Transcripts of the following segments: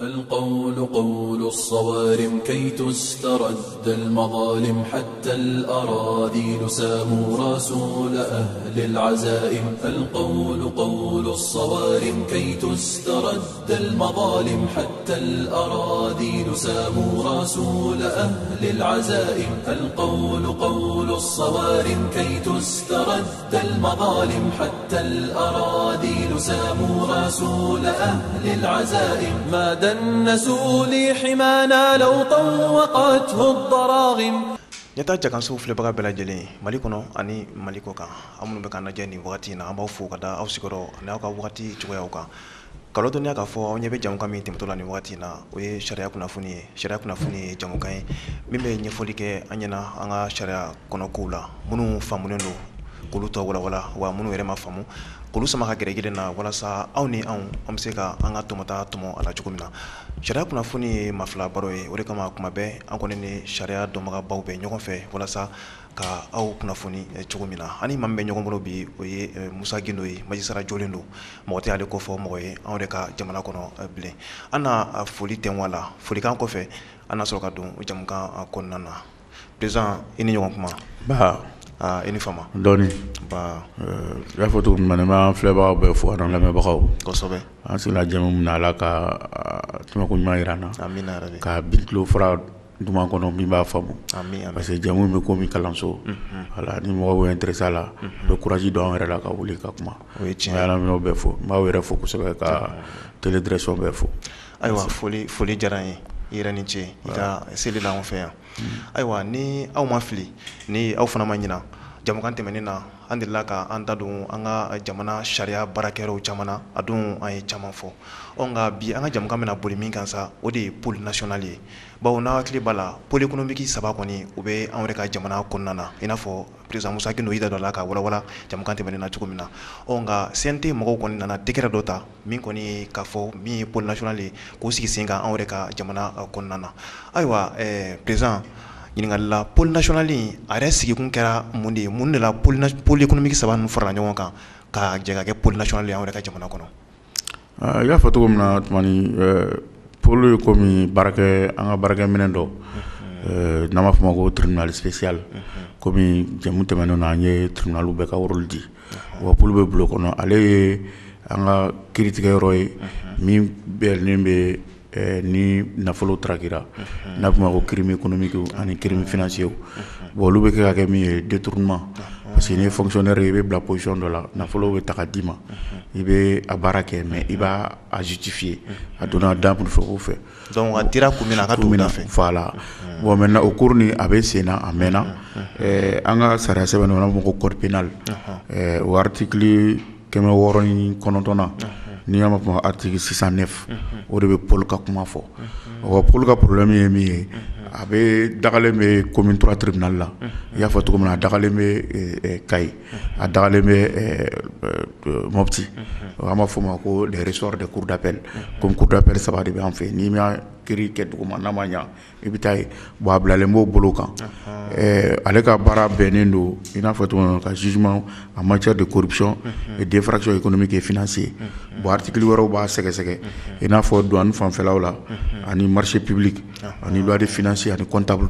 القول قول الصوارم كي تسترد المظالم حتى الأراذيل ساموا رسول أهل العزائم. القول قول الصوارم كي تسترد المظالم حتى الأراذيل ساموا رسول أهل العزائم. القول قول الصوارم كي تسترد المظالم حتى الأراذيل ساموا رسول أهل العزائم. ما دنسوا لي حمانا لو طوقته الضراغم. Nyata jakan so fle baga bela jele mali kono ani mali ko kan amunu be kan najani wakati na ambaw fu kada aw sigoro na ka wakati chuya ka kalo to nya ka fo nyebe jam kam tim to la ni wakati na o ye sharia kuna funi jam kan mimbe nyefoli ke anyana anga sharia kono kula munu famunendo kulu to wala wa munu ere ma famu kulu sama ka gere na wala sa awni am se ka anga tumata tumo ala chukumina sharia kuna funi mafla baroye ore kama kuma be an kone ni sharia do maga bawbe nyogon fe wala sa ka aw kuna funi chukumina ani mambe nyogon bolo bi o ye Musa Gindo yi majisara jolendo mote ale ko fo moye an de ka jamana kono ble ana foli ten wala foli kan ko fe ana so ka dun jamka konnana président ini nyogon kuma ba ini fama doni ba ya foto manema fleba be fo dans la me bakaw ko sobe an sila jamu na la ka tuma ko ma irana amina rabi ka bitlo fra duma ko no mi ba famu amina parce que jamu me ko mi kalanso ala ni mo wo interesa la le courage do en la ka wuli ka kuma oui tiens ala mi no be fo ma were fo ko so ka tele direction be fo aywa foli jaran irani ce ika seli la on fait aywa ni aw ma fili ni aw fana ma ɲina jamukan tɛmɛnina an delila ka an ta don an ka jamana sariya baarakɛyɔrɔw camana a don an ye caman fɔ nka bi an ka jamukan bɛna boli min kan sa o de ye pôle national ye bawo n'a hakili b'a la pôle économique saba kɔni o bɛ an yɛrɛ ka jamana kɔnɔna na i n'a fɔ président Musa Gindo yida dɔ la ka walawala jamukan tɛmɛnina cogo min na nka CNT mɔgɔw kɔni nana décret dɔ ta min kɔni k'a fɔ min ye pôle national ye k'o sigi sen kan an yɛrɛ ka jamana kɔnɔna na ayiwa président ɲininkali la pôle national in a yɛrɛ sigikun kɛra mun de ye mun de la pôle économique saba ninnu farala ɲɔgɔn kan ka jɛ ka kɛ pôle national ye an yɛrɛ ka jamana kɔnɔ i y'a fɔ cogo min na tumani pôle komi baarakɛ an ka baarakɛminɛ dɔ n'an b'a fɔ ma ko tribunal spécial komi jɛmu tɛmɛnen na an ye tribunal bɛɛ ka rôle di wa pôle bɛ bulon kɔnɔ ale ye an ka kiiritigɛyɔrɔ ye min bɛnnen bɛ ni nafolo trakira n'a fɔ ko crime économique ani crime financier bon olu bɛ kɛ ka kɛ min ye détournement parce que ni fonctionnaire i bɛ bila position dɔ la nafolo bɛ ta ka d'i ma i bɛ a baara kɛ mais i b'a justifier a donna dan pour fɛ o fɛ donc a dira kun min na a ka t'o da fɛ voilà bon maintenant o cours ni a bɛ sen na a mɛnna an ka sariya sɛbɛn dɔ n'an b'a fɔ ko code pénal o article 609 na ni y'a fɔ article 609 o de bɛ pôle ka kuma fɔ o pôle ka problème ye min ye a bɛ dagalen bɛ commune 3 tribunal la i y'a fɔ cogo min na a dagalen bɛ Kayi a dagalen bɛ Mopti an b'a fɔ ma ko les ressorts de cour d'appel comme cour d'appel saba de bɛ an fɛ n'i ma kiiri kɛ duguma n'a ma ɲa i bɛ taa ye bon a bilalen b'o bolo kan ale ka baara bɛnnen don i n'a fɔ cogo min na ka jugement en matière de corruption et d'infraction économique et financier bon article wɛrɛw b'a sɛgɛsɛgɛ i n'a fɔ douane fanfɛlaw la ani marché public ani loi de financier ani comptable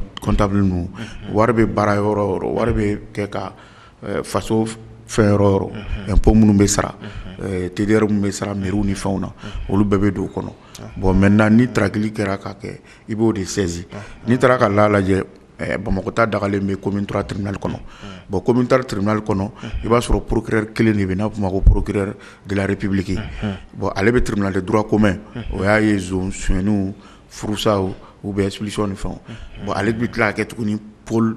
ninnu wari bɛ baara yɔrɔ o yɔrɔ wari bɛ kɛ ka faso fɛn yɔrɔ o yɔrɔ impôt minnu bɛ sara TDR minnu bɛ sara mairies ni fɛnw na olu bɛɛ bɛ don o kɔnɔ bon maintenant ni traquili kɛra ka kɛ i b'o de saisi n'i taara ka lajɛ Bamakɔ ta dagalen bɛ commune 3 tribunal kɔnɔ bon commune 3 tribunal kɔnɔ i b'a sɔrɔ procureur kelen de bɛ n'a fɔ ma ko procureur de la république bon ale bɛ tribunal de droit commun o y'a ye zone suɲɛniw furusaw ou bien expulsion ni fɛnw bon ale bɛ tila ka kɛ tuguni pôle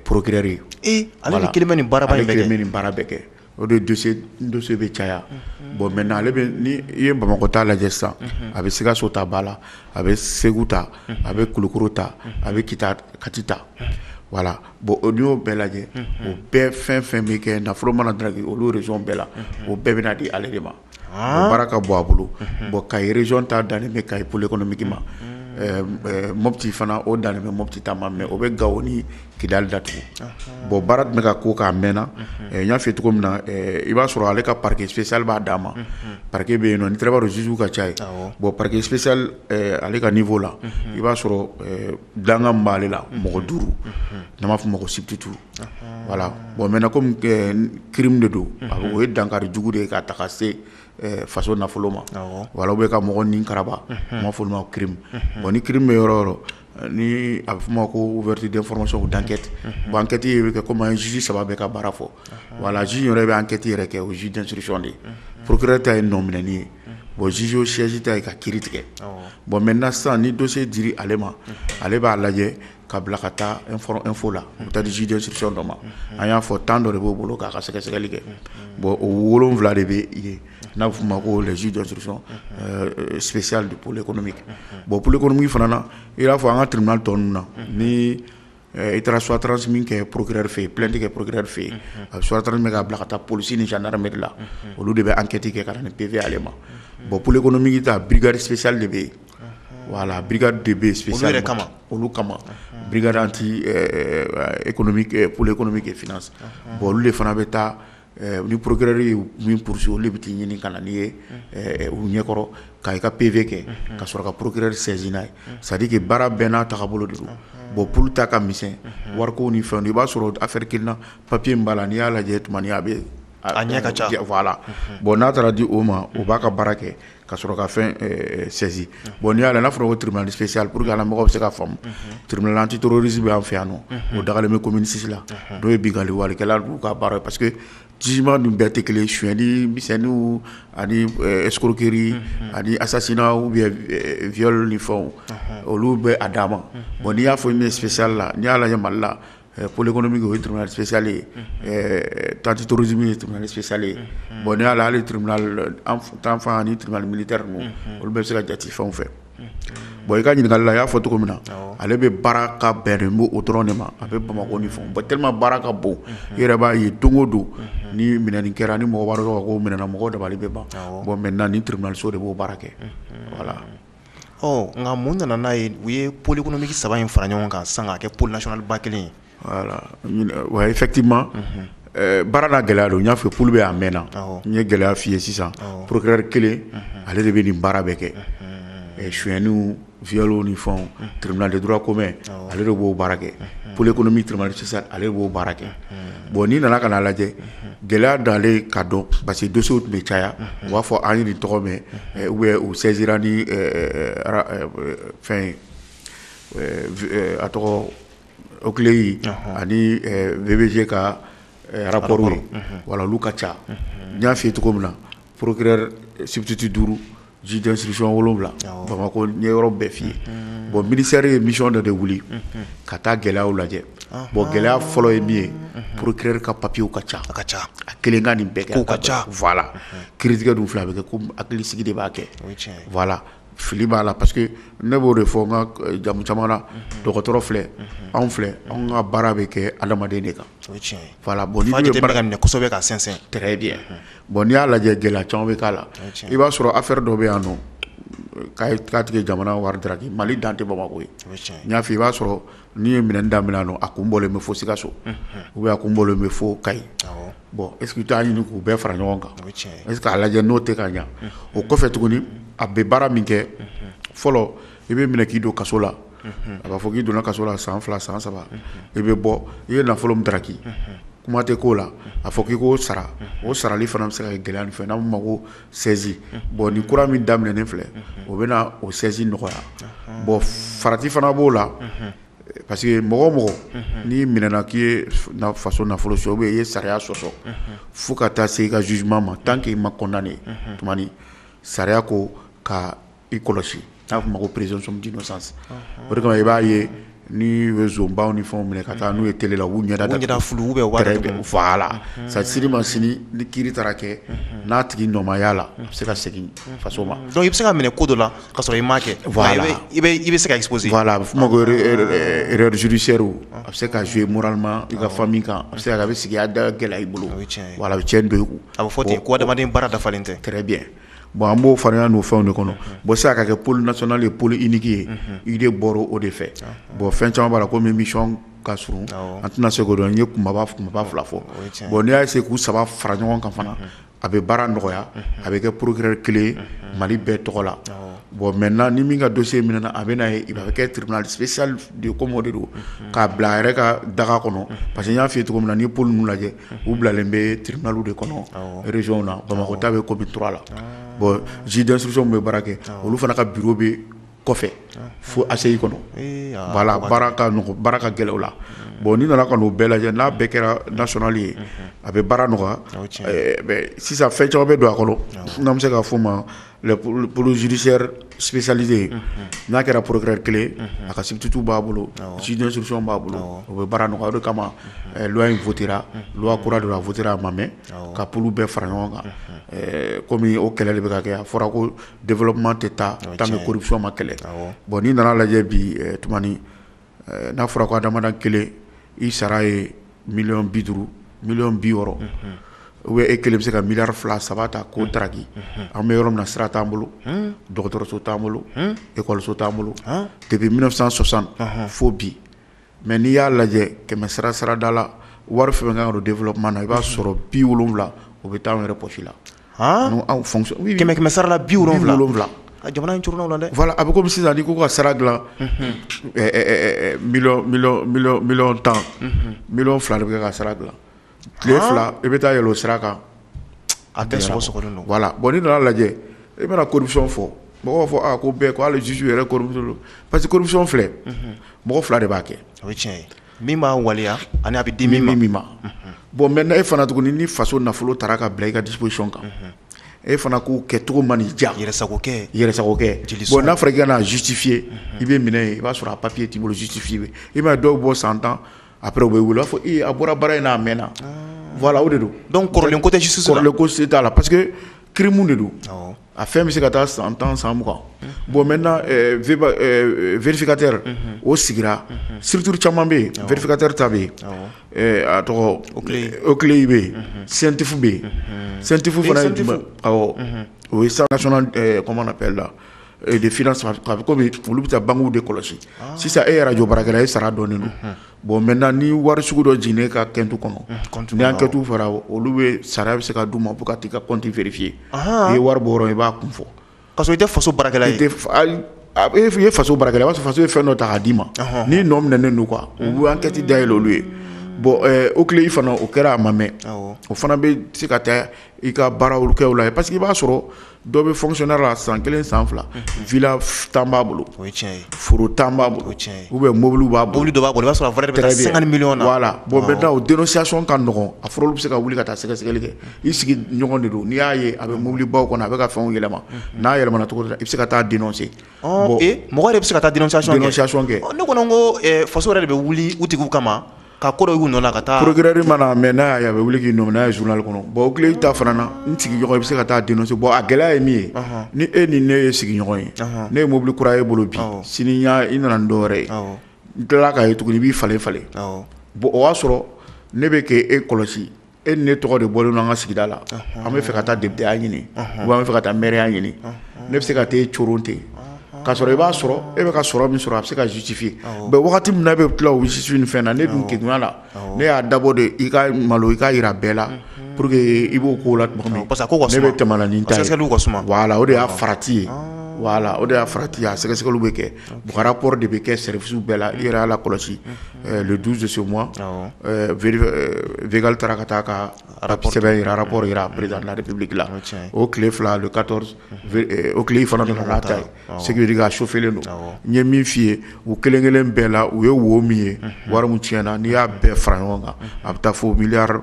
procureur ye ale de kelen bɛ nin baara bɛɛ kɛ o de dossier bɛ caya bon maintenant ale bɛ ni i ye Bamakɔ ta lajɛ sisan a bɛ Sikaso ta ba la a bɛ Segu ta a bɛ Kulukoro ta a bɛ Kati ta voilà bon n'i y'o bɛɛ lajɛ o bɛɛ fɛn bɛ kɛ nafolo mana draguer olu région bɛɛ la o bɛɛ bɛna di ale de ma o baara ka bɔ a bolo bon Kayi région ta dannen bɛ Kayi pôle économique ma Mopti fana o dan bɛ Mopti ta ma mais o bɛ Gao ni Kidali datugu bon baara tun bɛ ka ko k'a mɛnna n y'a f'i ye cogo min na i b'a sɔrɔ ale ka parquet spécial b'a dan ma parquet bɛ yen nɔ ni tɛrɛ b'a dɔn juge ka ca yen bon parquet spécial ale ka niveau la i b'a sɔrɔ dangan min b'ale la mɔgɔ 5 n'an b'a fɔ ma ko substitut voilà bon maintenant comme crime de don o ye dankari jugu de ye ka ta ka se faso nafolo ma voilà ou bien ka mɔgɔ ni karaba ma fɔ ma crime bon ni crime bɛ yɔrɔ yɔrɔ ni a bɛ fɔ ma ko ouverture d'information ou d'enquête bon enquête ye bɛ kɛ comme un juge saba bɛ ka baara fɔ voilà juge yɛrɛ bɛ enquête yɛrɛ kɛ o juge d'instruction de procureur ta ye nɔ minɛni ye bon juge o siège ta ye ka kiiri tigɛ bon maintenant sisan ni dossier diri ale ma ale b'a lajɛ ka bila ka taa info la o bɛ taa di juge d'instruction dɔ ma an y'a fɔ temps dɔ de b'o bolo k'a ka sɛgɛsɛgɛli kɛ bon o 7 de bɛ yen n'a bɛ fɔ ma ko les juges d'instruction spécial pour l'économique bon pour l'économique fana na i y'a fɔ an ka tribunal tɔ ninnu na ni i taara soit transmis kɛ procureur fɛ yen plainte kɛ procureur fɛ yen a bɛ soit transmis k'a bila ka taa police ni gendarmerie la olu de bɛ enquête kɛ ka na ni PV ale ma bon pour l'économique ta brigade spéciale de bɛ yen voilà brigade de bɛ yen spéciale olu kama brigade anti économique pour l'économique et finance bon olu de fana bɛ taa ni procureur ye min poursuit olu bɛ t'i ɲini ka na n'i ye u ɲɛkɔrɔ ka i ka PV kɛ ka sɔrɔ ka procureur saisir n'a ye c'est à dire que baara bɛɛ n'a tagabolo de don bon pour ta ka misɛn wariko ni fɛnw i b'a sɔrɔ affaire kelen na papier min b'a la n'i y'a lajɛ tuma ni a bɛ a ɲɛ ka ca voilà bon n'a taara di o ma o b'a ka baara kɛ ka sɔrɔ ka fɛn saisir bon n'i y'a la n'a fɔra ko tribunal spécial pour que a lamɔgɔw bɛ se ka faamu tribunal antiterrorisme bɛ an fɛ yan nɔ o dagalen bɛ commune 6 la n'o ye binganni walikɛla b'u ka baara parce que jugement dun bɛɛ tɛ kelen suyɛnni misɛnninw ani escroquerie ani assassinat ou bien viol ni fɛnw olu bɛ a dan ma bon n'i y'a fɔ min ye spécial la n'i y'a lajɛ Mali la pour l'économique o ye tribunal spécial ye antiterrorisme ye tribunal spécial ye bon n'i y'a la hali tribunal enfant ani tribunal militaire ninnu olu bɛɛ bɛ se ka jate fɛnw fɛ bon i ka ɲininkali la i y'a fɔ cogo min na ale bɛ baara ka bɛnnen bɛ o dɔrɔn de ma a bɛ Bamako ni fɛnw bon tellement baara ka bon i yɛrɛ b'a ye don o don ni minɛni kɛra ni mɔgɔ b'a dɔn ko minɛna mɔgɔw dabali bɛ ban bon maintenant ni tribunal so de b'o baara kɛ voilà nka mun nana n'a ye u ye pôle économique 3 in fara ɲɔgɔn kan sisan k'a kɛ pôle national ba kelen ye voilà ouais effectivement baara n'a gɛlɛya don n y'a fɔ pôle bɛ a mɛnna n ye gɛlɛya f'i ye sisan procureur kelen ale de bɛ nin baara bɛɛ kɛ suyɛnniw violons ni fɛnw tribunal de droit commun ale de b'o baara kɛ pôle économique tribunal social ale de b'o baara kɛ bon n'i nana ka n'a lajɛ gɛlɛya d'ale ka dɔn parce que dossier tun bɛ caya u b'a fɔ an ye nin tɔgɔ mɛn ou bien u saisira ni fɛn a tɔgɔ OCLEI ani VBG ka rapport ye wala olu ka ca n y'a f'i ye cogo min na procureur substitut 5 juge d'instruction 7 Bamako n ye yɔrɔ bɛɛ f'i ye bon ministère ye mission dɔ de wuli ka taa gɛlɛyaw lajɛ bon gɛlɛya fɔlɔ ye min ye procureur ka papier ka ca a kelen ka nin bɛɛ kɛ ka ca voilà kiiritigɛ dun filɛ a bɛ kɛ ko hakilisigi de b'a kɛ voilà fili b'a la parce que ne b'o de fɔ n ka jamu caman na dɔgɔtɔrɔ filɛ anw filɛ anw ka baara bɛ kɛ adamaden de kan voilà bon n'i bɛ baara ka minɛ kosɛbɛ ka sɛnsɛn très bien bon n'i y'a lajɛ gɛlɛya caman bɛ k'a la i b'a sɔrɔ affaire dɔ bɛ yan nɔ k'a tigɛ jamana wari daraki Mali dan tɛ Bamako ye n y'a fɔ i b'a sɔrɔ n'i ye minɛni daminɛ nɔ a kun bɔlen bɛ fo Sikaso ou bien a kun bɔlen bɛ fo Kayi bon est ce que i t'a ɲini k'u bɛɛ fara ɲɔgɔn kan est ce que a lajɛ n'o tɛ ka ɲa o kɔfɛ tuguni a bɛ baara min kɛ fɔlɔ i bɛ minɛ k'i don kaso la a b'a fɔ k'i donna kaso la san 2 san 3 i bɛ bɔ i ye nafolo min daraki kuma tɛ k'o la a fɔ k'i k'o sara o sarali fana bɛ se ka kɛ gɛlɛya nin fɛ n'an b'a fɔ ko saisie bon nin kura min daminɛnen filɛ o bɛ na o saisie nɔgɔya bon farati fana b'o la parce que mɔgɔ o mɔgɔ n'i minɛna k'i ye faso nafolo sɔrɔ ou bien i ye sariya sɔsɔ fo ka taa se i ka jugement ma tant que i ma condamné tuma ni sariya ko ka i kɔlɔsi n'a fɔ ma ko présomption d'innocence o de kama i b'a ye ni bɛ zonbaw ni fɛnw minɛ ka taa n'u ye télé la u ɲɛda fulu bɛ wari voilà ça sini ma sini ni kiiri taara kɛ n'a tigi nɔmaya la a bɛ se ka segin faso ma donc i bɛ se ka minɛ ko dɔ la ka sɔrɔ i m'a kɛ voilà i bɛ se ka exposer voilà a bɛ f'o ma ko erreur judiciaire a bɛ se ka jouer moralement i ka famille kan a bɛ se ka kɛ a bɛ sigi a da gɛlɛya i bolo voilà a bɛ tiɲɛ don i kun a bɛ fɔ ten ko adamaden baara dafalen tɛ très bien bon an b'o farinya n'o fɛnw de kɔnɔ bon sisan ka kɛ pôle national ye pôle unique ye i de bɔra o de fɛ bon fɛn caman b'a la komi mission ka surun an tɛna se k'o dɔn n ye kumaba fila fɔ bon n'i y'a essayer k'u saba fara ɲɔgɔn kan fana a bɛ baara nɔgɔya a bɛ kɛ procureur kelen ye Mali bɛɛ tɔgɔ la bon maintenant ni min ka dossier minɛna a bɛ na ye a bɛ kɛ tribunal spécial de comme o de don k'a bila a yɛrɛ ka daga kɔnɔ parce que n y'a f'i ye cogo min na n'i ye pôle ninnu lajɛ u bilalen bɛ tribunal de kɔnɔ région na Bamakɔ ta bɛ commune 3 la bon juge d'instruction bɛ baara kɛ olu fana ka bureau bɛ kɔfɛ fo ACI kɔnɔ voilà baara ka nɔgɔ baara ka gɛlɛn o la bon ni nana ka n'o bɛɛ lajɛ n'a bɛɛ kɛra national ye a bɛ baara nɔgɔya sisan fɛn caman bɛ don a kɔnɔ n'an bɛ se k'a fɔ ma le pôle judiciaire spécialisé n'a kɛra procureur kelen a ka substitut b'a bolo juge d'instruction b'a bolo o bɛ baara nɔgɔya o de kama loi in votera loi kura de la votera a ma mɛn ka pôle bɛɛ fara ɲɔgɔn kan komi o kɛlɛ de bɛ ka kɛ a fɔra ko développement tɛ taa tant que corruption ma kɛlɛ bon n'i nana lajɛ bi tumani n'a fɔra ko adamaden kelen i sara ye $50 millions ou e kelen bɛ se ka $2 3 ta k'o daraki an bɛ yɔrɔ min na sira t'an bolo dɔgɔtɔrɔso t'an bolo école t'an bolo depuis 1960 fo bi mais n'i y'a lajɛ kɛmɛ sarada la wari fɛn fɛn kan ka don développement na i b'a sɔrɔ 70 o bɛ taa an yɛrɛ poche la anw fonction kɛmɛ sara la 70 jamana in curunna o la dɛ voilà a bɛ komi sisan n'i ko ka sara dilan million 10 million 2 de bɛ kɛ ka sara dilan tile 2 i bɛ taa yɛlɛ o sira kan a bɛɛ sɔgɔsɔgɔlen don voilà bon n'i nana lajɛ i bɛna corruption fɔ mɔgɔw b'a fɔ ko bɛɛ ko hali juge yɛrɛ corruption don parce que corruption filɛ mɔgɔ 2 de b'a kɛ o ye tiɲɛ ye min b'a waleya ani a bɛ di min ma bon maintenant e fana tuguni ni faso nafolo taara ka bila i ka disposition kan e fana k'o kɛ cogo man n'i diya yɛrɛsagokɛ bon n'a fɔra k'i ka na justifier i bɛ minɛ yen i b'a sɔrɔ a papier t'i bolo justifier i m'a ye dɔw bɔ 100 ans après u bɛ wele u b'a fɔ a bɔra baara in na a mɛnna voilà o de don donc kɔrɔlen ko tɛ justice la kɔrɔlen ko t'a la parce que crime de don a fɛn bɛ se ka taa 100 ans 120 bon maintenant vérificateur o sigira surtout caman bɛ yen vérificateur ta bɛ yen a tɔgɔ oclé bɛ yen scientifique bɛ yen scientifique fana ye jumɛn awɔ o ye centre national comment on appelle là de finance komi olu bɛ taa banques de kɔlɔsi sisan e radio baarakɛla e sara dɔɔnin don bon maintenant ni wari sugu dɔ jiginnen ka kɛntu kɔnɔ ni enquête fara olu bɛ sara bɛ se ka d'u ma pour ka t'i ka compte vérifier i ye wari bɔ yɔrɔ i b'a kun fɔ parce que i tɛ faso baarakɛla ye i ye faso baarakɛla i b'a sɔrɔ faso ye fɛn dɔ ta k'a d'i ma n'i nɔ minɛnen don quoi u bɛ enquête dayɛlɛ olu ye bon o tile fana o kɛra a ma mɛn o fana bɛ se ka taa i ka baaraw kɛ o la parce que i b'a sɔrɔ dɔ bɛ fonctionnaire la san 1 san 2 villa tan b'a bolo foro tan b'a bolo ou bien mobile b'a bolo mobile dɔ b'a bolo i b'a sɔrɔ valeur bɛ taa 50 millions na voilà bon maintenant o dénonciation ka nɔgɔn a fɔra olu bɛ se ka wuli ka taa sɛgɛsɛgɛli kɛ i sigi ɲɔgɔn de don n'i y'a ye a bɛ mobile baw kɔnɔ a bɛ ka fɛnw yɛlɛma n'a yɛlɛmana cogo dɔ la i bɛ se ka taa dénoncer bon mɔgɔ yɛrɛ bɛ se ka taa dénonciation kɛ ne kɔni ko faso yɛrɛ de bɛ wuli u tigiw kama ka ko dɔ y'u nɔ la ka taa procureur mana mɛ n'a y'a ye a bɛ wuli k'i nɔ n'a ye journal kɔnɔ bon o tile ta fana na n sigiɲɔgɔn i bɛ se ka taa dénoncer bon a gɛlɛya ye min ye ni e ni ne ye sigiɲɔgɔn ye ne ye mobili kura ye bolo bi sini i nana ni dɔ wɛrɛ ye n tilala k'a ye tuguni i b'i falen bon o y'a sɔrɔ ne bɛ k'e kɔlɔsi e ni ne tɔgɔ de bɔlen don an ka sigida la an bɛ fɛ ka taa député ɲini ou an bɛ fɛ ka taa maire ɲini ne bɛ se ka t'e coron ten k'a sɔrɔ i b'a sɔrɔ e bɛ ka sɔrɔ min sɔrɔ a bɛ se ka justifier mais wagati min na e bɛ tila o justifier ni fɛn na ne dun kegunya la ne y'a dabɔ de i ka malo i ka yira bɛɛ la pour que i b'o ko la tuma min ne bɛ tɛmɛ na ni ta ye voilà o de y'a farati ye voilà o de y'a farati ye a sɛgɛsɛgɛliw bɛ kɛ bon rapport de bɛ kɛ service bɛɛ la i yɛrɛ y'a la kɔlɔsi le 12 de ce mois Végal taara ka taa ka sɛbɛn yira rapport yira président de la république la o tile 2 le 14 o tile fana nana n'a ta ye sécurité ka chauffelen don n ye min f'i ye u kelen kelen bɛɛ la u ye wo min ye wari min tiɲɛna n'i y'a bɛɛ fara ɲɔgɔn kan a bɛ taa fo miliyari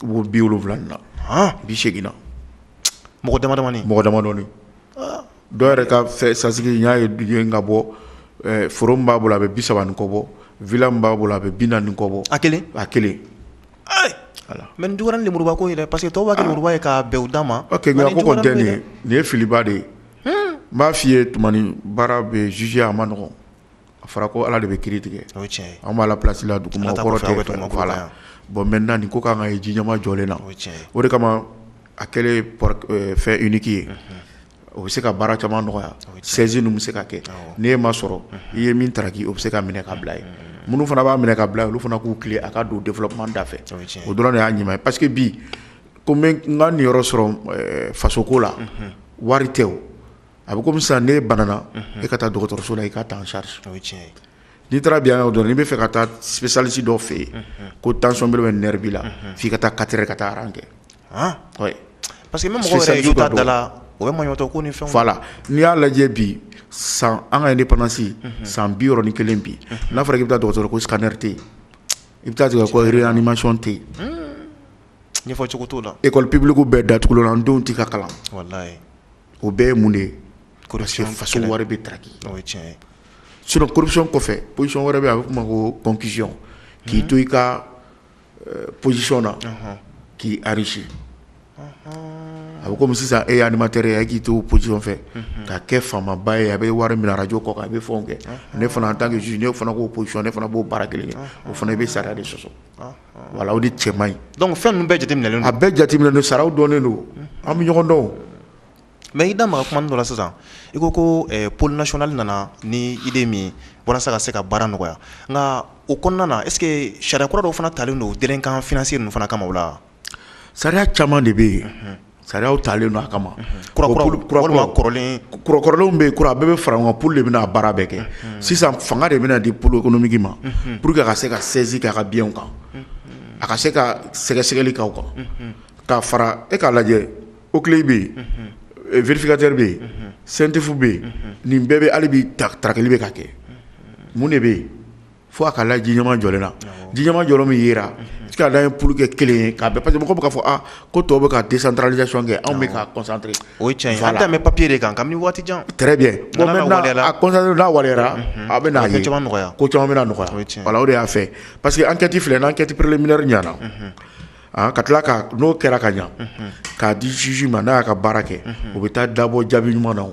70 na 80 na mɔgɔ damadɔni dɔw yɛrɛ ka sasigi n y'a ye ka bɔ foro min b'a bolo a bɛ 30 ni kɔ bɔ villa min b'a bolo a bɛ 40 ni kɔ bɔ a kelen mais nin juguyara ni lemuruba ko ye dɛ parce que tɔw b'a kɛ lemuruba ye k'a bɛn u da ma ok nka ko kɔni tɛ nin ye nin ye filiba de ye n b'a f'i ye tumani baara bɛ juger a ma nɔgɔn a fɔra ko ala de bɛ kiiri tigɛ an b'a la place la duguma kɔrɔ tɛ voilà bon maintenant nin ko kan ka ye ji ɲɛma jɔlen na o de kama a kɛlen fɛn unique ye o bɛ se ka baara caman nɔgɔya saisie ninnu bɛ se ka kɛ n'e ma sɔrɔ i ye min taraki o bɛ se ka minɛ ka bila ye minnu fana b'a minɛ ka bila olu fana k'u tile a ka don développement da fɛ o dɔrɔn de y'a ɲuman ye parce que bi ko n ka nin yɔrɔ sɔrɔ fasoko la wari tɛ o a bɛ komi sisan n'e banana e ka taa dɔgɔtɔrɔso la i ka ta en charge n'i taara bi yan dɔrɔn n'i bɛ fɛ ka taa spécialiste dɔ fɛ yen ko tension bɛ nerf b'i la f'i ka taa 4 heures ka taa aran kɛ parce que même mɔgɔ yɛrɛ y'u ta da la o bɛ maɲɔtɔ ko ni fɛnw voilà n'i y'a lajɛ bi san an ka indépendance san 61 bi n'a fɔra k'i bɛ taa dɔgɔtɔrɔ ko scanner tɛ yen i bɛ taa tigɛ ko réanimation tɛ yen ɲɛfɔ cogo t'o la école publique bɛɛ datugulen don an denw tɛ ka kalan wallahi o bɛɛ ye mun de ye parce que faso wari bɛ taraki o ye tiɲɛ ye sinon corruption kɔfɛ position wɛrɛ bɛ yen a bɛ f'o ma ko concussion k'i to i ka position na k'i enrichir a bɛ komi sisan e ye animateur ye k'i to position fɛ ka kɛ faamaba ye a bɛ wari minɛ radio kɔ kan a bɛ fɛnw kɛ ne fana en tant que juge ne fana k'o position ne fana b'o baara kelen kɛ o fana i bɛ sariya de sɔsɔ voilà o de cɛ man ɲi donc fɛn ninnu bɛɛ jateminɛlen don a bɛɛ jateminɛlen don saraw dɔnnen don an bɛ ɲɔgɔn dɔn mais i da maga kuma dɔ la sisan i ko pôle national nana ni idée min walasa ka se ka baara nɔgɔya nka o kɔnɔna na est ce que sariya kura dɔw fana talen don délinquant financier ninnu fana kama o la sariya caman de bɛ yen sariyaw talen don a kama walima kɔrɔkɔrɔlenw bɛ yen kura a bɛɛ bɛ fara ɲɔgɔn kan pour de bɛna a baara bɛɛ kɛ sisan fanga de bɛna di pôle économique ma pour que a ka se ka saisie kɛ a ka biens kan a ka se ka sɛgɛsɛgɛli k'aw kan k'a fara e k'a lajɛ OCLEI bɛ yen vérificateur bɛ yen CNTF bɛ yen nin bɛɛ bɛ hali bi tarakɛli bɛ ka kɛ mun de bɛ yen fo a ka la ji ɲɛma jɔlen na ji ɲɛma jɔlen min yera i ka da ye pour que kelen ye k'a bɛɛ parce que mɔgɔw bɛ k'a fɔ ko tɔw bɛ ka décentralisation kɛ anw bɛ ka concentrer o ye tiɲɛ ye an tɛ mɛn papier de kan kabini waati jan très bien bon maintenant a concentrer n'a waliyara a bɛ n'a ye ko caman bɛ na nɔgɔya voilà o de y'a fɛ parce que enquête filɛ ni enquête préliminaire ɲana ka tila ka n'o kɛra ka ɲa k'a di juge ma n'a y'a ka baara kɛ o bɛ taa dabɔ jaabi ɲuman na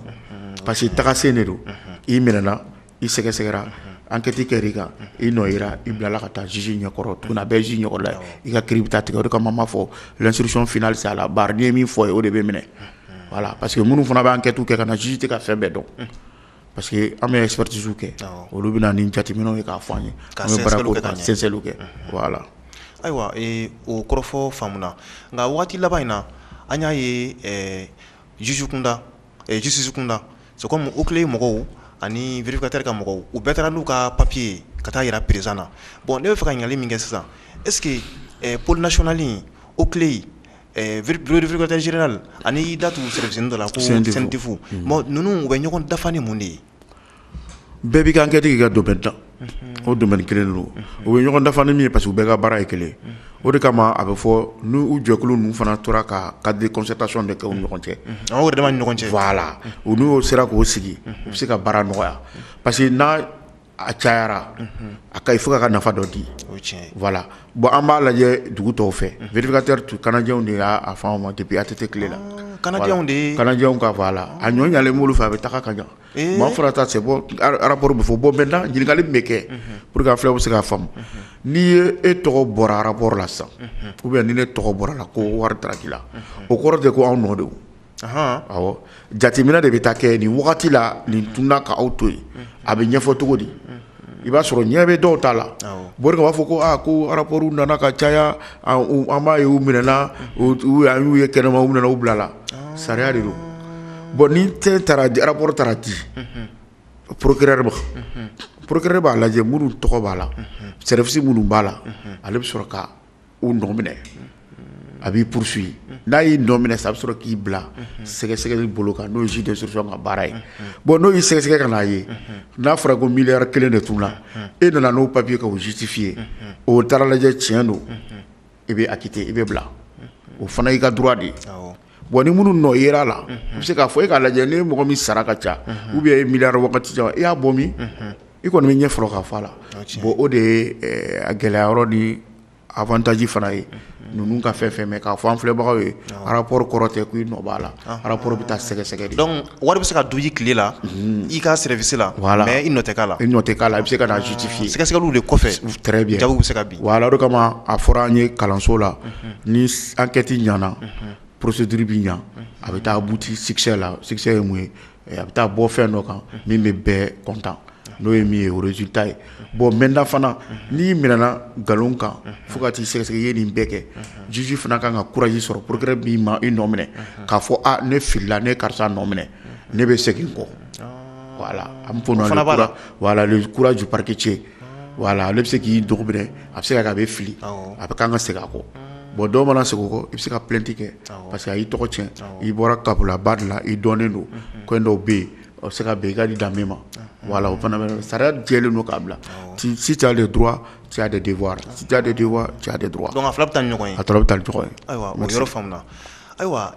parce que tagasen de don i minɛna i sɛgɛsɛgɛra enquête kɛra i kan i nɔ yera i bilala ka taa juge ɲɛkɔrɔ tuguni a bɛɛ juge ɲɛkɔrɔ la i ka kiiri bɛ taa tigɛ o de kama an b'a fɔ l'instruction finale c'est à la barre n'i ye min fɔ ye o de bɛ minɛ voilà parce que minnu fana bɛ enquête kɛ ka na juge tɛ ka fɛn bɛɛ dɔn parce que an bɛ expertise kɛ olu bɛ na ni jateminɛw ye k'a fɔ an ye an bɛ baara ko ka sɛnsɛnliw kɛ voilà. ayiwa o kɔrɔfɔ faamuna nka waati laban in na an y'a ye juge kunda justice kunda c'est comme OCLEI mɔgɔw ani vérificateur ka mɔgɔw u bɛɛ taara n'u ka papier ka taa yira président na bon ne bɛ fɛ ka ɲininkali min kɛ sisan est ce que pôle national in OCLEI vérificateur général ani i da tu service dɔ la ko CNTF bon ninnu u bɛ ɲɔgɔn dafa ni mun de ye bɛɛ b'i ka enquête kɛ i ka domaine na o domaine kelen de don u bɛ ɲɔgɔn dafa ni min ye parce que u bɛɛ ka baara ye kelen o de kama a bɛ fɔ ni u jɛkulu ninnu fana tora ka cadre de concertation de kɛ u ni ɲɔgɔn cɛ o yɛrɛ dama ni ɲɔgɔn cɛ voilà u n'u sera k'o sigi u bɛ se ka baara nɔgɔya parce que n'a a cayara a ka il faut ka nafa dɔ di voilà bon an b'a lajɛ dugu tɔw fɛ vérificateur kanajɛnw de y'a fɔ an ma depuis ATT tile la kanajɛnw ka voilà a ɲɔ ɲalen m'olu fɛ a bɛ taga ka ɲa maa fɔra ta c'est bon rapport bɛ fɔ bon maintenant ɲininkali min bɛ kɛ pour que an filɛ bɛ se k'a faamu n'i ye e tɔgɔ bɔra rapport la sisan ou bien ni ne tɔgɔ bɔra la ko wari daraki la o kɔrɔ tɛ ko anw nɔ de o awɔ jateminɛ de bɛ taa kɛ nin wagati la nin tunna ka aw to yen a bɛ ɲɛfɔ cogo di i b'a sɔrɔ ɲɛ bɛ dɔw ta la bori ka b'a fɔ ko ko rapport nana ka caya an b'a ye u minɛna an y'u ye kɛnɛma u minɛna u bila la sariya de don bon ni rapport taara di procureur b'a lajɛ minnu tɔgɔ b'a la service minnu b'a la ale bɛ sɔrɔ ka u nɔ minɛ a b'i poursuivre n'a y'i nɔ minɛ sa a bɛ sɔrɔ k'i bila sɛgɛsɛgɛli bolo kan n'o ye juge d'instruction ka baara ye bon n'o y'i sɛgɛsɛgɛ ka n'a ye n'a fɔra ko miliyari 1 de tunna e nana n'o papier ka o justifier o taara lajɛ tiɲɛ don i bɛ acquitté i bɛ bila o fana y'i ka droit de ye bon ni minnu nɔ yera la i bɛ se k'a fɔ e k'a lajɛ ni mɔgɔ min sara ka ca ou bien e miliyari wagati caman i y'a bɔ min i kɔni bɛ ɲɛ fɔlɔ k'a fɔ a la bon o de ye a gɛlɛya yɔrɔ ni avantage fana ye ninnu ka fɛn fɛn mɛ k'a fɔ an filɛbagaw ye rapport kɔrɔ tɛ ko i nɔ b'a la rapport bɛ taa sɛgɛsɛgɛ de donc wari bɛ se ka don i tile la i ka service la mais i nɔ tɛ k'a la i nɔ tɛ k'a la i bɛ se ka na justifier sɛgɛsɛgɛliw de kɔfɛ très bien jago bɛ se ka bin voilà o de kama a fɔra an ye kalanso la ni enquête ɲana procédure bi ɲa a bɛ taa abouti succès la succès ye mun ye a bɛ taa bɔ fɛn dɔ kan min bɛ bɛɛ content n'o ye min ye o résultat ye bon maintenant fana n'i minɛna nkalon kan fo ka t'i sɛgɛsɛgɛ i ye nin bɛɛ kɛ juge fana kan ka courage sɔrɔ procureur b'i ma i nɔ minɛ k'a fɔ ne filila ne ye karisa nɔ minɛ ne bɛ segin kɔ voilà an bɛ fɔ o ma voilà le courage du parquetier voilà ale bɛ se k'i dogo minɛ a bɛ se ka kɛ a bɛ fili a bɛ kan ka segin a kɔ bon dɔw mana segin o kɔ i bɛ se ka plainte kɛ parce que a y'i tɔgɔ tiɲɛ i bɔra kabulaba de la i dɔnnen don ko dɔw bɛ yen o bɛ se ka bɛn i ka di danbe ma voilà o fana bɛ sariya jɛlen don k'a bila si tu as des droits tu as des devoirs si tu as des devoirs tu as des droits donc a fila bɛ taa ni ɲɔgɔn ye a tɔrɔ bɛ taa ni ɲɔgɔn ye ayiwa o yɔrɔ faamuna ayiwa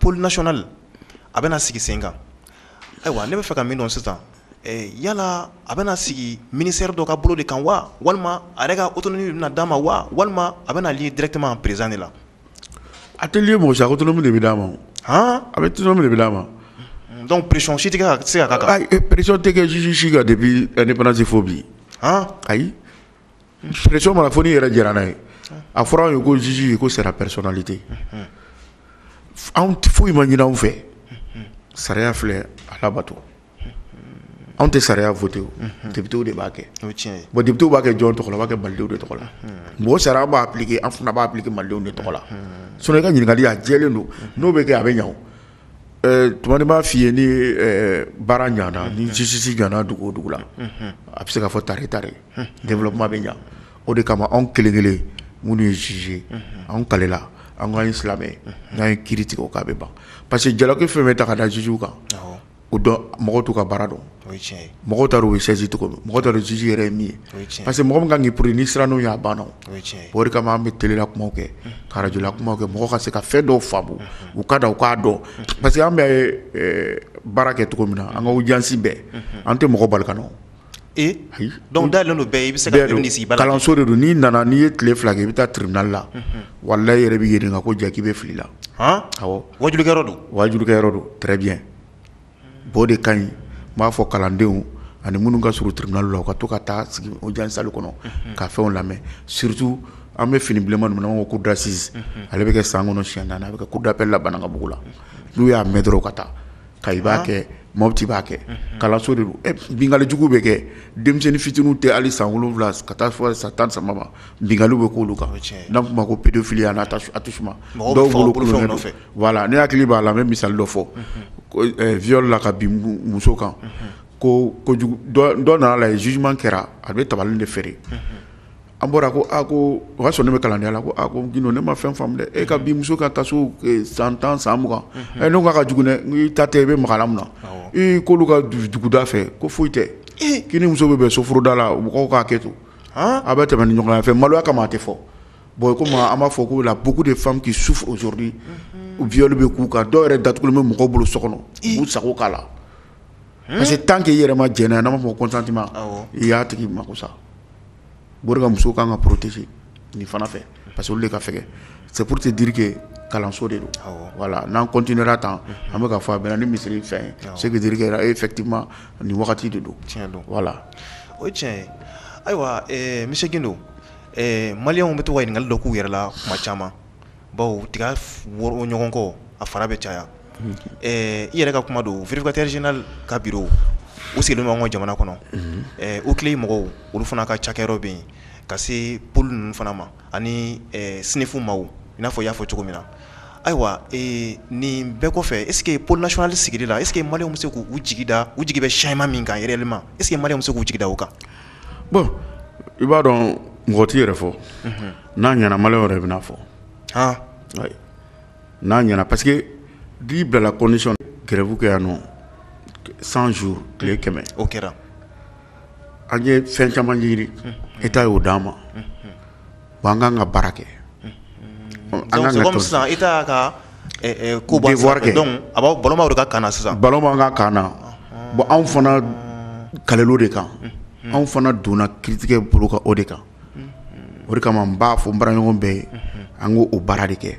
pôle national a bɛna sigi sen kan ayiwa ne bɛ fɛ ka min dɔn sisan yala a bɛna sigi ministère dɔ ka bolo de kan wa walima a yɛrɛ ka autonomie bɛna d'a ma wa walima a bɛna lié directement président de la a tɛ lié mɔgɔ si autonomie de bɛ d'a ma a bɛ autonomie de bɛ d'a ma donc pression si tɛ ka se ka k'a kan pression tɛ kɛ juge si kan depuis indépendance fo bi ayi pression mana fɔ n'i yɛrɛ jɛra n'a ye a fɔra anw ye ko juge ko c'est la personnalité anw foyi ma ɲini anw fɛ sariya filɛ a labato anw tɛ sariya voté o député de b'a kɛ bon député b'a kɛ jɔn tɔgɔ la a b'a kɛ malidenw de tɔgɔ la bon sariya b'a appliquer an fana b'a appliquer malidenw de tɔgɔ la sinon i ka ɲininkali a jɛlen don n'o bɛ kɛ a bɛ ɲa o tuma ni b'a f'i ye ni baara ɲana ni justice ɲana dugu o dugu la a bɛ se ka fɔ tare tare développement bɛ ɲa o de kama anw kelen kelen minnu ye juge anw kalela an k'an silamɛ n'an ye kiiri tigɛ o k'a bɛ ban parce que jalaki fɛn bɛ ta ka da juge kan o dɔn mɔgɔw t'u ka baara dɔn mɔgɔw t'a dɔn u bɛ saisi cogo min mɔgɔw t'a dɔn juge yɛrɛ ye min ye parce que mɔgɔ min kan k'i puri ni siran'o ye a banna o de kama an bɛ telela kumaw kɛ ka rajola kumaw kɛ mɔgɔ ka se ka fɛn dɔw faamu u ka da u k'a dɔn parce que an bɛ baara kɛ cogo min na an ka audience bɛɛ an tɛ mɔgɔ bali ka na ayi donc dalen don bɛɛ i bɛ se ka fɛn sigi baara la kalanso de don n'i nana n'i ye tile fila kɛ i bɛ taa tribunal la walayi yɛrɛ bɛ ɲininka ko ja k'i bɛ fili la awɔ wajulikɛyɔrɔ don wajulikɛyɔrɔ don très bien bon de ka ɲi n b'a fɔ kalandenw ani minnu ka surun tribunal la u ka to ka taa sigi audience salle kɔnɔ ka fɛnw lamɛn surtout an bɛ fini bilenman ninnu n'an ko cour d'assises ale bɛ kɛ san kɔnɔ siɲɛ naani a bɛ kɛ cour d'appel la Banankabugu la n'u y'a mɛn dɔrɔn ka taa Kayi b'a kɛ Mopti b'a kɛ kalanso de don bingali jugu bɛ kɛ denmisɛnnin fitininw tɛ hali san 7 ka taa fɔ san 13 ma bingali bɛ k'olu kan n'an kuma ko pédophilie n'a attouchement dɔw bolo kulonkɛ don voilà ne hakili b'a la n bɛ misali dɔ fɔ viol la ka bin muso kan ko kojugu dɔ nana la jugement kɛra a bɛ tabali de feere an bɔra ko ko o ka sɔrɔ ne bɛ kalandenya la ko Gindo ne ma fɛn faamu dɛ e ka bin muso ka taa so san 10 san 20 ne ko ka jugu dɛ n'i ta tɛ i bɛ magala mun na k'olu ka duguda fɛ ko foyi tɛ k'i ni muso bɛ bɛn sofuruda la mɔgɔw k'a kɛ to a bɛ tɛmɛ ni ɲɔgɔn fɛ maloya kama a tɛ fɔ bon comme an b'a fɔ ko la beaucoup de femmes qui souffrent aujourd'hui viol bɛ k'u kan dɔw yɛrɛ datugulen bɛ mɔgɔw bolo so kɔnɔ u sago k'a la parce que tant que i yɛrɛ ma jɛnɛ n'an b'a fɔ consentement i y'a tigi mako sa bori ka muso kan ka protéger ni fana fɛ parce que olu de ka fɛgɛ c'est pour te dire que kalanso de don voilà n'an continuera tan an bɛ ka fɔ a bɛnna ni misiri fɛn ye c'est que dire que effectivement ni wagati de don voilà o ye tiɲɛ ye ayiwa monsieur Gindo maliyɛnw bɛ to ka ɲininkali dɔ k'u yɛrɛ la kuma caman bawo tiga woro ɲɔgɔn kɔ a fara bɛ caya i yɛrɛ ka kuma don vérificateur général ka bureau u sigilen bɛ an ka jamana kɔnɔ o tile mɔgɔw olu fana ka cakɛyɔrɔ bɛ yen ka se pôle ninnu fana ma ani SNEF maaw i n'a fɔ i y'a fɔ cogo min na ayiwa nin bɛɛ kɔfɛ est ce que pôle national sigili la est ce que maliyɛnw bɛ se k'u jigi da u jigi bɛ changement min kan réellement est ce que maliyɛnw bɛ se k'u jigi da o kan bon i b'a dɔn mɔgɔ t'i yɛrɛ fɔ n'a ɲɛna maliyɛnw yɛrɛ bɛna fɔ n'a ɲɛna parce que n'i bilala condition grève kɛ yan nɔ 100 jours tile 100 o kɛra an ye fɛn caman ɲini État y'o d'an ma bon an kan ka baara kɛ donc c'est comme sisan État ka ko bɔ sanfɛ donc a b'aw ballon b'aw de ka kan na sisan ballon b'an ka kan na bon anw fana kalelo de kan anw fana donna kiiritigɛ bolo kan o de kan o de kama n b'a fɔ n baraɲɔgɔn bɛɛ ye an k'o baara de kɛ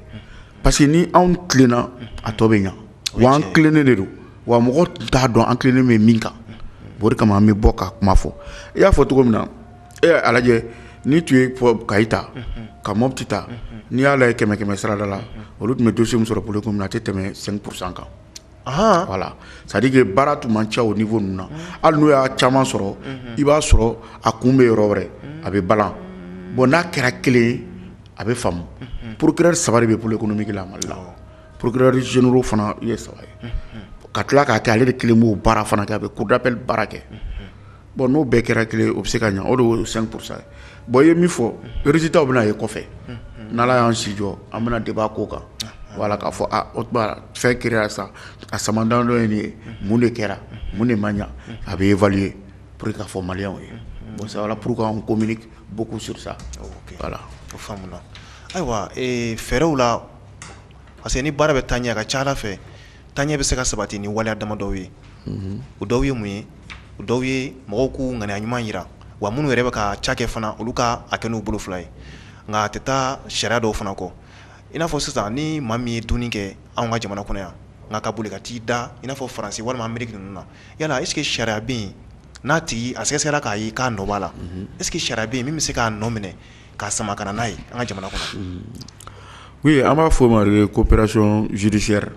parce que ni anw tilenna a tɔ bɛ ɲa wa an tilennen de don wa mɔgɔ t'a dɔn an tilennen bɛ min kan o de kama an bɛ bɔ ka kuma fɔ i y'a fɔ cogo min na a lajɛ ni tu es Kaita ka Mopti ta ni y'a lajɛ 100 sarada la olu tun bɛ dossier min sɔrɔ politique min na a tɛ tɛmɛ 5% kan. Voilà, c'est-à-dire que baara tun man ca au niveau ninnu na hali n'u y'a caman sɔrɔ i b'a sɔrɔ a kun bɛ yɔrɔ wɛrɛ a bɛ balan bon n'a kɛra kelen ye a bɛ faamu. Procureur 3 de bɛ pôle économique la Mali la procureur généraux fana ye 3 ye ka tila k'a kɛ ale de kelen b'o baara fana kɛ a bɛ cour d'appel baara kɛ bon n'o bɛɛ kɛra kelen o bɛ se ka ɲɛ o de y'o 5% ye bon i ye min fɔ résultat bɛ na ye kɔfɛ n'Ala y'an si jɔ an bɛna débat k'o kan. Voilà k'a fɔ o tuma fɛn kɛra sa a samandan dɔ ye nin ye mun de kɛra mun de man ɲa a bɛ évaluer pour que k'a fɔ maliyɛnw ye bon c'est voilà pourquoi on communique beaucoup sur ça. Voilà o faamuna ayiwa fɛɛrɛw la parce que ni baara bɛ taa ɲɛ a ka ca Ala fɛ taaɲɛ bɛ se ka sabati ni waleya damadɔw ye o dɔw ye mun ye o dɔw ye mɔgɔw k'u ŋaniya ɲuman yira wa minnu yɛrɛ bɛ ka ca kɛ fana olu ka a kɛ n'u bolo fila ye nka a tɛ taa sariya dɔw fana kɔ i n'a fɔ sisan ni maa min ye dunni kɛ anw ka jamana kɔnɔ yan nka ka boli ka t'i da i n'a fɔ Faransi walima Amérique ninnu na yala est-ce que sariya bɛ yen n'a tigi a sɛgɛsɛgɛra k'a ye k'a nɔ b'a la est-ce que sariya bɛ yen min bɛ se k'a nɔ minɛ k'a sama ka na n'a ye an ka jamana kɔnɔ. Oui, an b'a fɔ o ma de coopération judiciaire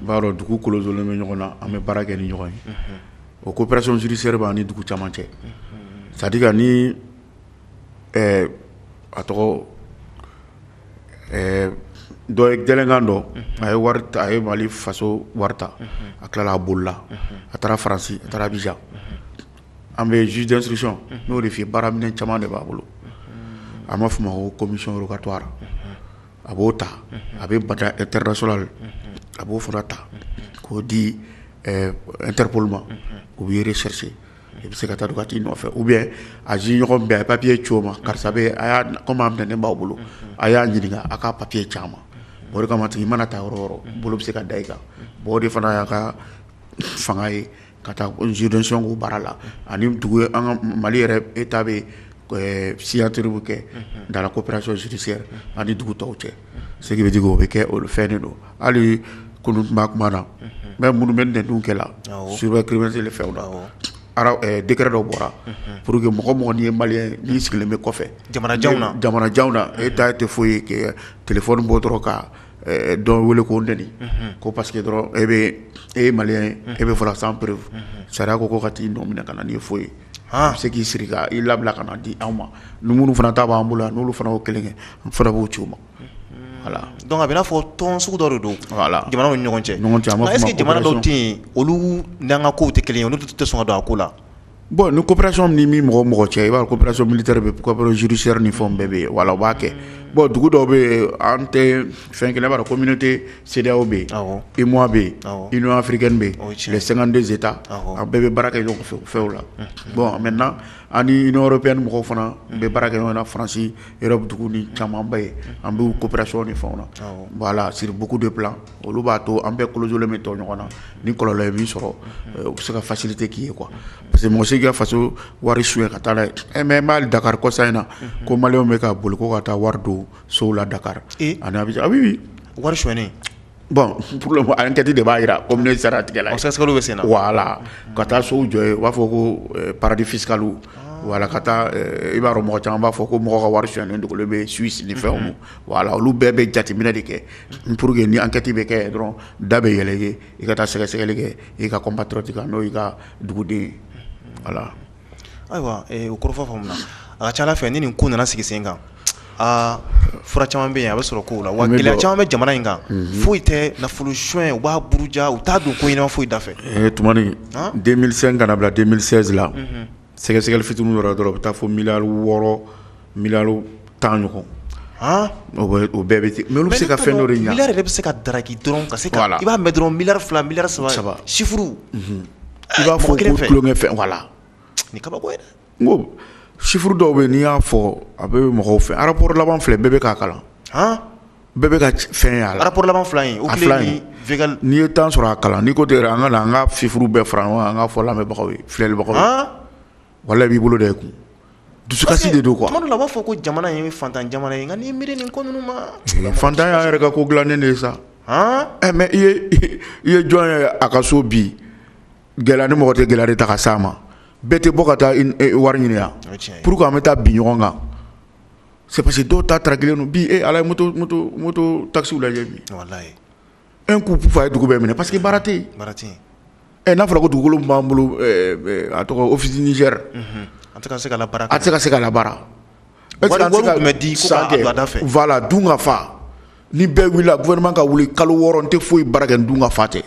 b'a dɔn dugu kolozolen bɛ ɲɔgɔn na an bɛ baara kɛ ni ɲɔgɔn ye o coopération judiciaire b'an ni dugu caman cɛ c'est-à-dire ni a tɔgɔ dɔ ye gɛlɛnkan dɔ a ye wari ta a ye Mali faso wari ta a tilala a bolila a taara Faransi a taara Abidjan an bɛ juge d'instruction n'o de f'i ye baara minɛn caman de b'a bolo an b'a fɔ o ma ko commission rogatoire a b'o ta a bɛ bata international a b'o fana ta k'o di Interpol ma u b'i rechercher i bɛ se ka taa ka t'i nɔfɛ ou bien a ji ɲɔgɔn bɛɛ a ye papier ci o ma karisa bɛ a y'a comme a minɛnen b'aw bolo a y'a ɲininka a ka papier ci a ma o de kama tigi mana taa yɔrɔ o yɔrɔ bolo bɛ se ka da i kan bon o de fana y'a ka fanga ye ka taa juridiction k'o baara la ani dugu an ka Mali yɛrɛ état bɛ signature bɛ kɛ dans la coopération judiciaire ani dugu tɔw cɛ ce qui veut dire que o bɛ kɛ olu fɛn de don hali kunu tun b'a kuma na mais minnu bɛ nɛnninw kɛ la sur criminalité le fɛnw na décret dɔ bɔra pour que mɔgɔ mɔgɔ n'i ye maliyɛn n'i sigilen bɛ kɔfɛ jamanajanw na e ta tɛ foyi ye que téléphone bɔ dɔrɔn ka dɔ wele ko nɛni ko parce que dɔrɔn e ye maliyɛn ye e bɛ fɔra sans preuve sariya ko ka t'i nɔ minɛ ka na n'i ye foyi ye a bɛ se k'i siri ka i labila ka na di anw ma ni minnu fana ta b'an bolo n'olu fana y'o kelen kɛ an fana b'o ci o ma. Voilà. Donc a bɛ n'a fɔ tɔn sugu dɔ de don jamanaw ni ɲɔgɔn cɛ nka est-ce que jamana dɔw tɛ yen olu n'an ka kow tɛ kelen ye olu tɛ sɔn ka don a ko la. Bon ni coopération ni min mɔgɔ cɛ i b'a coopération militaire bɛ coopération judiciaire ni fɛnw bɛɛ bɛ yen wala o b'a kɛ bon dugu dɔw bɛ yen an tɛ fɛn kelen i b'a dɔn communauté CEDEAO bɛ yen UEMOA bɛ yen Union africaine bɛ yen les 52 États an bɛɛ bɛ baara kɛ ɲɔgɔn fɛ o fɛnw la bon maintenant ani Union européenne mɔgɔw fana bɛ baara kɛ ɲɔgɔn na Faransi Europe dugu ni camanba ye an bɛ coopération ni fɛnw na voilà sur beaucoup de plans olu b'a to an bɛɛ kolojolen bɛ to ɲɔgɔn na ni kɔlɔlɔ ye min sɔrɔ u bɛ se ka facilité k'i ye quoi parce que mɔgɔ si ka faso wari suɲɛ ka taa n'a ye mais n b'a Dakar kɔsa in na ko maliyɛnw bɛ ka boli ko ka taa wari don sow la Dakar ani Abidjan oui wari suɲɛni bon pour le moment enquête de b'a jira comme ne sera tigɛla sɛgɛsɛgɛliw bɛ sen na voilà ka taa sow jɔ ye u b'a fɔ ko paradis fiscaliw voilà ka taa i b'a dɔn mɔgɔ caman b'a fɔ ko mɔgɔ ka wari suɲɛnen dogolen bɛ Suisse ni fɛnw voilà olu bɛɛ bɛ jateminɛ de kɛ pour que ni enquête bɛ kɛ dɔrɔn da bɛ yɛlɛ i ye i ka taa sɛgɛsɛgɛli kɛ i ka compatriote kan n'o y'i ka duguden ye voilà. Ayiwa o kɔrɔ fɔ faamu na a ka ca Ala fɛ ni nin ko nana sigi sen kan fura caman bɛ yen a bɛ sɔrɔ kow la wa gɛlɛya caman bɛ jamana in kan foyi tɛ nafolo suɲɛ u b'a buruja u t'a don ko ɲɛnama foyi da fɛ. Tumani 2005 kana bila 2016 la sɛgɛsɛgɛli fitinin dɔ dɔrɔn u bɛ taa fɔ miliyari 6 miliyari 10 ɲɔgɔn o bɛɛ bɛ ten mais olu bɛ se ka fɛn dɔ de ɲa miliyari yɛrɛ bɛ se ka daraki dɔrɔn ka se ka i b'a mɛn dɔrɔn miliyari 2 miliyari 3 sifuru i b'a fɔ ko tulonkɛ fɛn voilà ni kabako ye dɛ n ko chiffre dɔw bɛ n'i y'a fɔ a bɛ mɔgɔw fɛ rapport laban filɛ bɛɛ bɛ k'a kalan bɛɛ bɛ ka fɛn y'a la rapport laban fila in o tile ni végal n'i ye temps sɔrɔ a kalan n'i ko tɛ an ka na an ka chiffre bɛɛ fara ɲɔgɔn kan an ka fɔ lamɛnbagaw ye filɛlibagaw ye wala b'i bolo dɛ kun dusukasi de don quoi tuma dɔ la u b'a fɔ ko jamana in ye fantan jamana ye nka n'i miiri nin ko ninnu ma fantan y'an yɛrɛ ka ko dilannen de ye sa mais i ye jɔn ye a ka so bi gɛlɛya ni mɔgɔ tɛ gɛlɛya de ta ka s'a ma bete bokata wari ɲini ya pour que an bɛ taa bi ɲɔgɔn kan c'est parce que dɔw ta traquer no bi ala moto taxi lajɛ bi wallahi un coup pour faire dugu bɛɛ minɛ parce que baara tɛ yen n'a fɔra ko dugukolo min b'an bolo a tɔgɔ office Niger an tɛ ka se ka labaara a tɛ se ka se ka labaara wari tun bɛ di ko ka don a da fɛ voilà dun ka fa ni bɛɛ wulila gouvernement ka wuli kalo 6 n tɛ foyi baara kɛ dun ka fa tɛ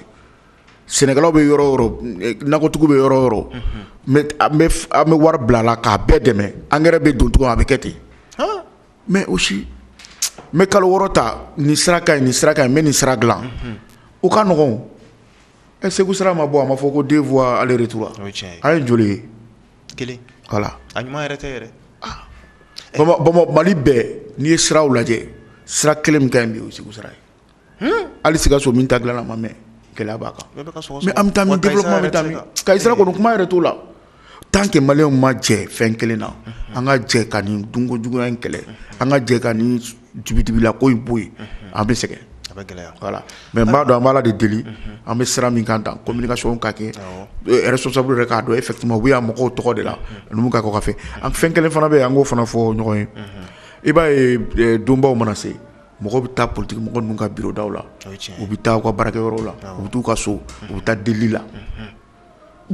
Sénégalais bɛ yɔrɔ o yɔrɔ nakɔtigiw bɛ yɔrɔ o yɔrɔ mais an bɛ wari bila a la k'a bɛɛ dɛmɛ engrais bɛ don cogo min a bɛ kɛ ten mais aussi n bɛ kalo 6 ta nin sira ka ɲi nin sira ka ɲi n bɛ nin sira dilan o ka nɔgɔn Segu sira ma bɔ a ma fɔ ko 2 voies aller retour a ye joli ye kelen voilà a ɲuman yɛrɛ tɛ yɛrɛ Bama Mali bɛɛ n'i ye siraw lajɛ sira kelen min ka ɲi bi o ye Segu sira ye hali Sikaso min ta dilanna ma mɛn gɛlɛya b'a kan mais an bɛ taa min développement bɛ taa min Kayi sira kɔni kuma yɛrɛ t'o la tant que maliyɛnw ma jɛ fɛn kelen na an ka jɛ ka nin dunkojuguya in kɛlɛ an ka jɛ ka nin dibidibila ko in bɔ yen an bɛ sɛgɛn voilà mais n b'a dɔn an b'a la de deli an bɛ sira min kan tan communication ka kɛ responsable yɛrɛ k'a dɔn effectivement u bɛ yan mɔgɔw tɔgɔ de la ninnu ka kɔ ka fɛ an fɛn kelen fana bɛ yen an k'o fana fɔ ɲɔgɔn ye i b'a ye donbaw mana se mɔgɔw bɛ taa politique mɔgɔ ninnu ka bureau daw la u bɛ taa u ka baarakɛyɔrɔw la u bɛ taa u ka so u bɛ taa deli la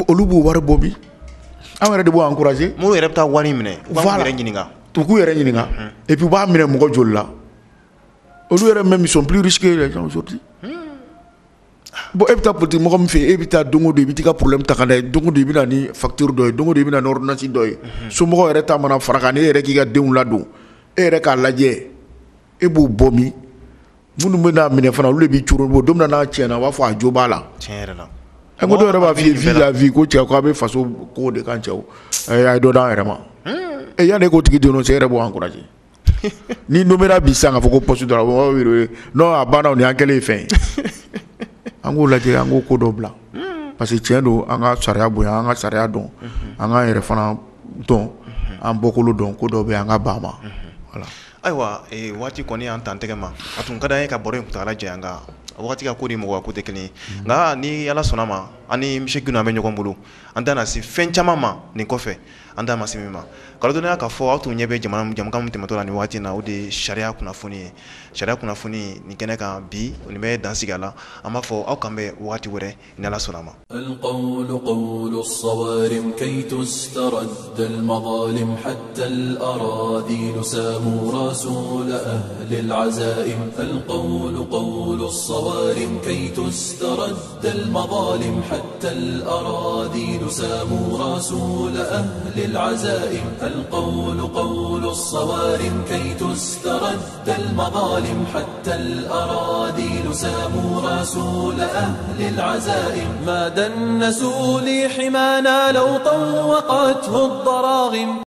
olu b'u wari bɔ bi an yɛrɛ de b'o encourager minnu yɛrɛ bɛ taa wari minɛ u b'u yɛrɛ ɲininka u k'u yɛrɛ ɲininka et puis u b'a minɛ mɔgɔ joli la olu yɛrɛ même ils sont plus riches que les gens aujourd'hui bon e bɛ taa politique mɔgɔ min fɛ yen e bɛ taa don o don i bɛ t'i ka problème ta ka na ye don o don i bɛ na ni facture dɔ ye don o don i bɛ na ni ordonnance dɔ ye somɔgɔw yɛrɛ ta mana fara kan e yɛrɛ k'i ka denw ladon e yɛrɛ k'a lajɛ e b'u bɔ min minnu bɛ n'a minɛ fana olu de b'i curu bɔ don min na n'a tiɲɛna a b'a fɔ a jo b'a la tiɲɛ yɛrɛ la ko dɔw yɛrɛ b'a f'i ye vie la vie ko cɛ ko a bɛ faso ko de kan cɛw a ye dɔ d'an yɛrɛ ma yanni e k'o tigi don cɛ e yɛrɛ b'o encourager ni nomera bi sisan k'a fɔ ko poste dɔ la o b'a non a banna o ni an kɛlen ye fɛn ye an k'o lajɛ an k'o ko dɔ bila parce que tiɲɛ don an ka sariya bonya an ka sariya dɔn an k'an yɛrɛ fana dɔn an bɔkolo dɔn ko dɔ bɛ yen an ka ban ma voilà. ayiwa waati kɔni y'an tan tɛgɛ ma a tun ka d'an ye ka baro in kuntagala janya nka wagati ka ko ni mɔgɔ ko tɛ kelen ye nka ni ala sɔnna ma an ni misi Guna an bɛ ɲɔgɔn bolo an tɛna se fɛn caman ma nin kɔfɛ an da ma se min ma kalodɔnniya k'a fɔ aw tun ɲɛ bɛ jamukan min tɛmɛtɔ la nin waati in na o de ye sariya kunnafoni ye sariya kunnafoni nin kɛnɛ kan bi nin bɛ dansigi a la an b'a fɔ aw kan bɛ wagati wɛrɛ ni ala sɔnna ma. القول قول الصوارم كي تسترد المظالم حتى الأراذيل ساموا رسول أهل العزائم القول قول الصوارم كي تسترد المظالم حتى الأراذيل ساموا رسول أهل العزائم القول قول الصوارم كي تسترد المظالم حتى الأراذيل ساموا رسول أهل العزائم ما دنسوا لي حمانا لو طوقته الضراغم